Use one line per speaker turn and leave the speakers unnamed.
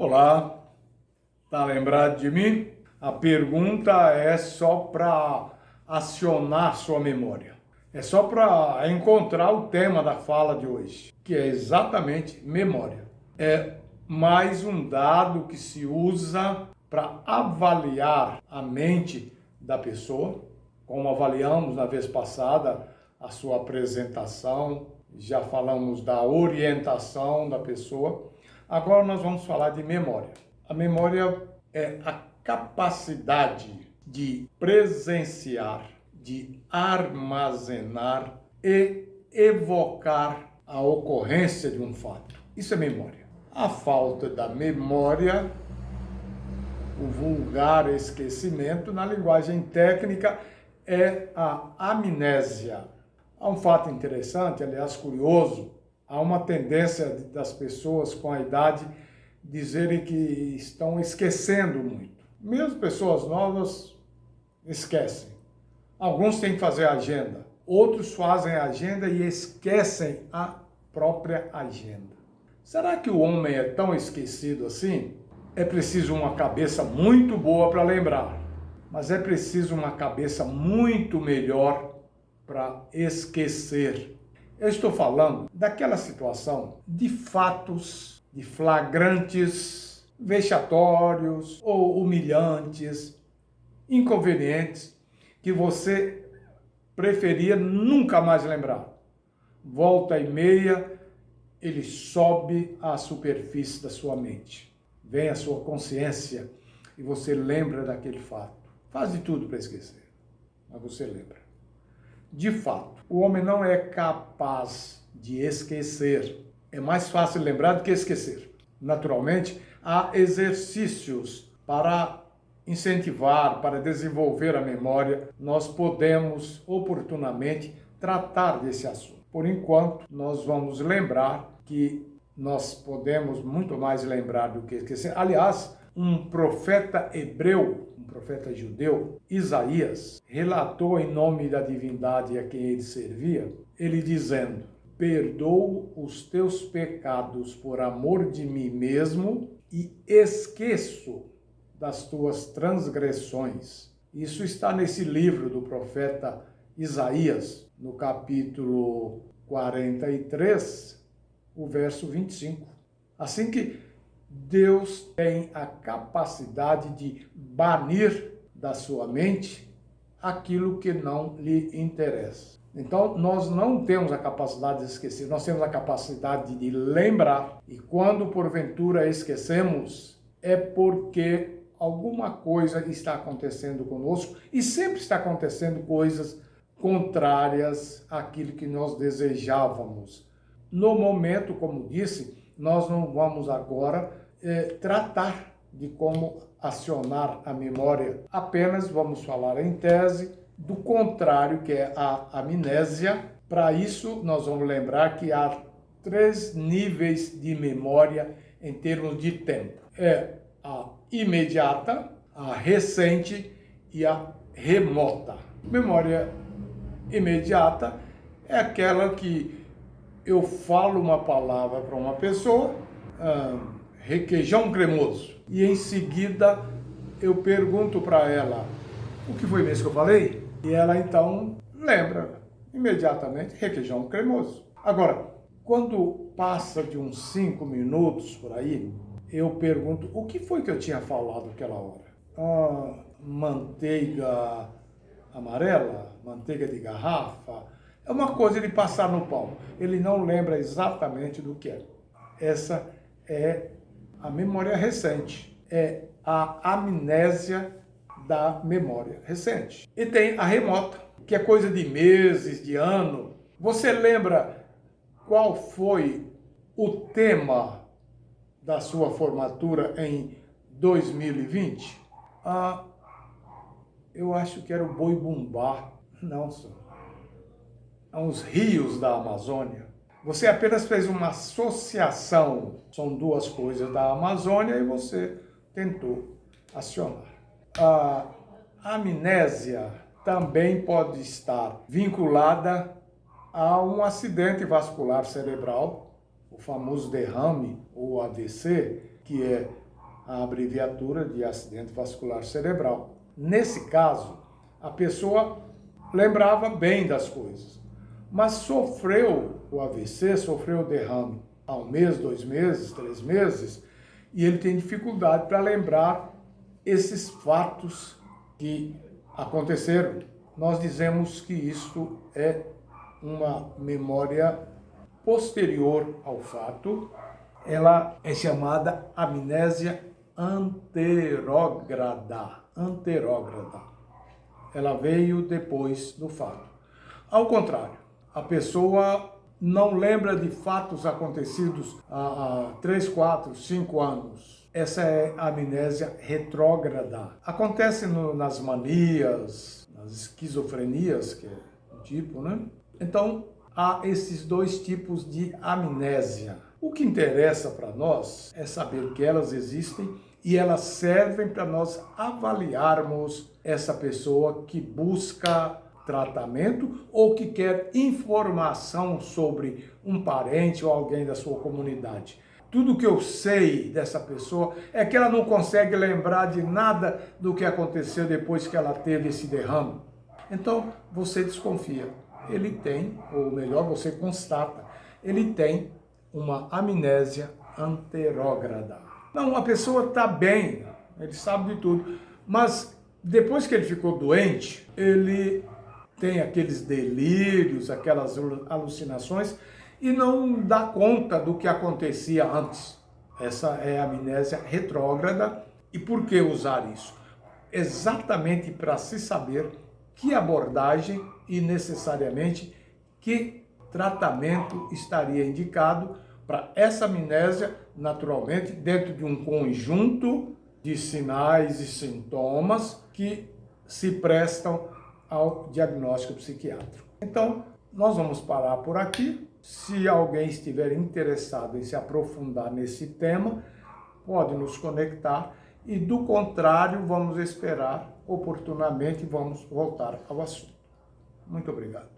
Olá, tá lembrado de mim? A pergunta é só para acionar sua memória. É só para encontrar o tema da fala de hoje, que é exatamente memória. É mais um dado que se usa para avaliar a mente da pessoa, como avaliamos na vez passada a sua apresentação, já falamos da orientação da pessoa. Agora nós vamos falar de memória. A memória é a capacidade de presenciar, de armazenar e evocar a ocorrência de um fato. Isso é memória. A falta da memória, o vulgar esquecimento, na linguagem técnica, é a amnésia. Há um fato interessante, aliás, curioso. Há uma tendência das pessoas com a idade dizerem que estão esquecendo muito. Mesmo pessoas novas esquecem. Alguns têm que fazer agenda. Outros fazem agenda e esquecem a própria agenda. Será que o homem é tão esquecido assim? É preciso uma cabeça muito boa para lembrar, mas é preciso uma cabeça muito melhor para esquecer. Eu estou falando daquela situação de fatos, de flagrantes, vexatórios ou humilhantes, inconvenientes, que você preferia nunca mais lembrar. Volta e meia, ele sobe à superfície da sua mente. Vem a sua consciência e você lembra daquele fato. Faz de tudo para esquecer, mas você lembra. De fato, o homem não é capaz de esquecer. É mais fácil lembrar do que esquecer. Naturalmente, há exercícios para incentivar, para desenvolver a memória. Nós podemos, oportunamente, tratar desse assunto. Por enquanto, nós vamos lembrar que nós podemos muito mais lembrar do que esquecer. Aliás, um profeta hebreu, um profeta judeu, Isaías, relatou em nome da divindade a quem ele servia, ele dizendo: perdoo os teus pecados por amor de mim mesmo e esqueço das tuas transgressões. Isso está nesse livro do profeta Isaías, no capítulo 43, o verso 25. Assim que Deus tem a capacidade de banir da sua mente aquilo que não lhe interessa. Então, nós não temos a capacidade de esquecer, nós temos a capacidade de lembrar. E quando, porventura, esquecemos, é porque alguma coisa está acontecendo conosco e sempre está acontecendo coisas contrárias àquilo que nós desejávamos. No momento, como disse, nós não vamos agora tratar de como acionar a memória. Apenas vamos falar em tese do contrário, que é a amnésia. Para isso, nós vamos lembrar que há 3 níveis de memória em termos de tempo. É a imediata, a recente e a remota. Memória imediata é aquela que eu falo uma palavra para uma pessoa, requeijão cremoso, e em seguida eu pergunto para ela o que foi mesmo que eu falei, e ela então lembra imediatamente requeijão cremoso. Agora, quando passa de uns 5 minutos por aí, eu pergunto o que foi que eu tinha falado naquela hora. Manteiga amarela, manteiga de garrafa, é uma coisa de passar no pão. Ele não lembra exatamente do que é. Essa é a memória recente, é a amnésia da memória recente. E tem a remota, que é coisa de meses, de ano. Você lembra qual foi o tema da sua formatura em 2020? Eu acho que era o boi bumbá. Não, senhor. Os rios da Amazônia. Você apenas fez uma associação, são 2 coisas da Amazônia, e você tentou acionar. A amnésia também pode estar vinculada a um acidente vascular cerebral, o famoso derrame ou AVC, que é a abreviatura de acidente vascular cerebral. Nesse caso, a pessoa lembrava bem das coisas, mas sofreu o AVC, sofreu o derrame há 1 mês, 2 meses, 3 meses, e ele tem dificuldade para lembrar esses fatos que aconteceram. Nós dizemos que isto é uma memória posterior ao fato. Ela é chamada amnésia anterógrada. Ela veio depois do fato. Ao contrário, a pessoa não lembra de fatos acontecidos há 3, 4, 5 anos. Essa é a amnésia retrógrada. Acontece nas manias, nas esquizofrenias, que é um tipo, né? Então, há esses 2 tipos de amnésia. O que interessa para nós é saber que elas existem e elas servem para nós avaliarmos essa pessoa que busca tratamento ou que quer informação sobre um parente ou alguém da sua comunidade. Tudo que eu sei dessa pessoa é que ela não consegue lembrar de nada do que aconteceu depois que ela teve esse derrame. Então, você desconfia. Ele tem, ou melhor, você constata, ele tem uma amnésia anterógrada. Não, a pessoa está bem, ele sabe de tudo, mas depois que ele ficou doente, ele tem aqueles delírios, aquelas alucinações e não dá conta do que acontecia antes. Essa é a amnésia retrógrada. E por que usar isso? Exatamente para se saber que abordagem e necessariamente que tratamento estaria indicado para essa amnésia, naturalmente, dentro de um conjunto de sinais e sintomas que se prestam ao diagnóstico psiquiátrico. Então, nós vamos parar por aqui. Se alguém estiver interessado em se aprofundar nesse tema, pode nos conectar e, do contrário, vamos esperar oportunamente e vamos voltar ao assunto. Muito obrigado.